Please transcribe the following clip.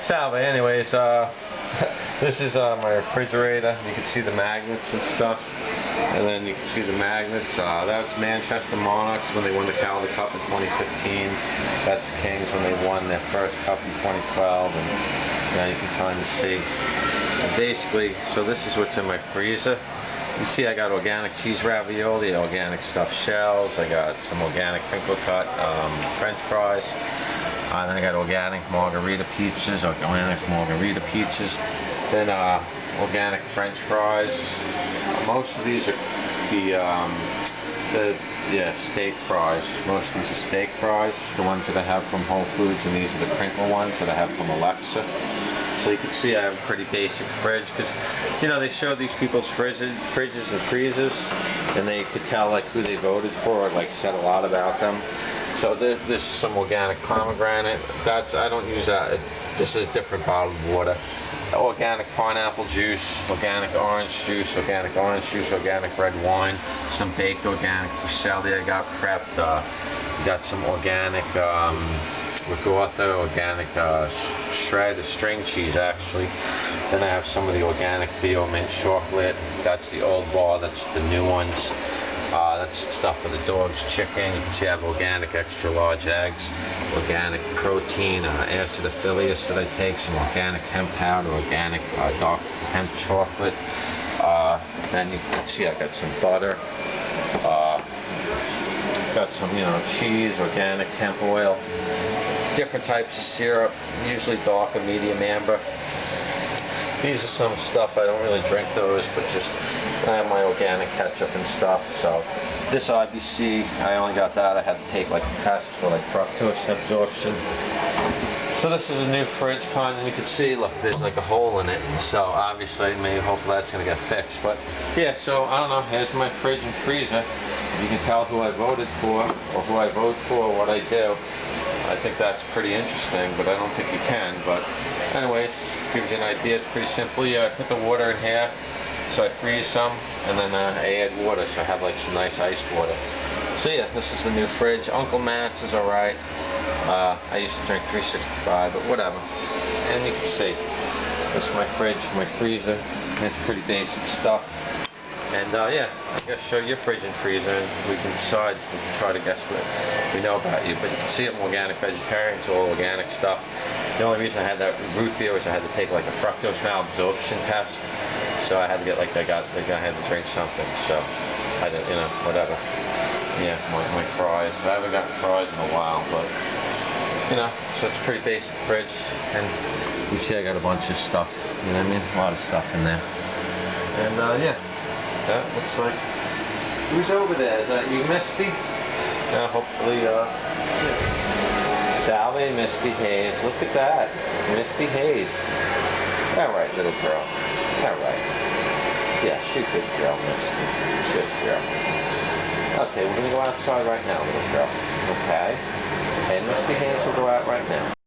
Salve, anyways, this is my refrigerator. You can see the magnets and stuff. And then you can see the magnets. That's Manchester Monarchs when they won the Calder Cup in 2015. That's Kings when they won their first cup in 2012. And now you can kind of see. And basically, so this is what's in my freezer. You see I got organic cheese ravioli, organic stuffed shells, I got some organic crinkle cut French fries, then I got organic margarita pizzas, then organic French fries. Most of these are steak fries. Most of these are steak fries, the ones that I have from Whole Foods, and these are the crinkle ones that I have from Alexa. So you can see I have a pretty basic fridge because, you know, they show these people's fridges and freezers, and they could tell like who they voted for, or like said a lot about them. So this is some organic pomegranate. I don't use that. This is a different bottled water. Organic pineapple juice, organic orange juice, organic red wine, some baked organic fusilli I got prepped. Got some organic ricotta, organic shredded string cheese actually. Then I have some of the organic Theo mint chocolate. That's the old bar, that's the new ones. That's stuff for the dog's chicken. You can see I have organic extra large eggs, organic protein, acidophilus that I take, some organic hemp powder, organic dark hemp chocolate. Then you can see I got some butter. Got some, cheese, organic hemp oil, different types of syrup, usually dark or medium amber. These are some stuff, I don't really drink those, but just I have my organic ketchup and stuff. So this IBC, I only got that. I had to take like a test for like fructose absorption. So this is a new fridge kind, and you can see, look, there's like a hole in it. So obviously, hopefully that's going to get fixed. But yeah, so I don't know, here's my fridge and freezer. You can tell who I voted for, or who I vote for, what I do. I think that's pretty interesting, but I don't think you can. But anyways, gives you an idea. It's pretty simple. I put the water in here, so I freeze some, and then I add water, so I have like some nice ice water. So yeah, this is the new fridge. Uncle Matt's is alright. I used to drink 365, but whatever. And you can see, this is my fridge, my freezer. It's pretty basic stuff. And yeah, I guess show your fridge and freezer, and we can decide, we can try to guess what we know about you. But you can see I'm organic vegetarian, it's all organic stuff. The only reason I had that root beer was I had to take like a fructose malabsorption test. So I had to get like, I had to drink something. So I didn't, whatever. Yeah, my fries. I haven't gotten fries in a while, but so it's a pretty basic fridge. And you see I got a bunch of stuff, you know what I mean? A lot of stuff in there. And yeah. That looks like, who's over there? Is that you, Misty? Hopefully, Salve, Misty Hayes. Look at that. Misty Hayes. Alright, little girl. Alright. Yeah, she's a good girl, Misty. Good girl. Okay, we're going to go outside right now, little girl. Okay? And Misty Hayes will go out right now.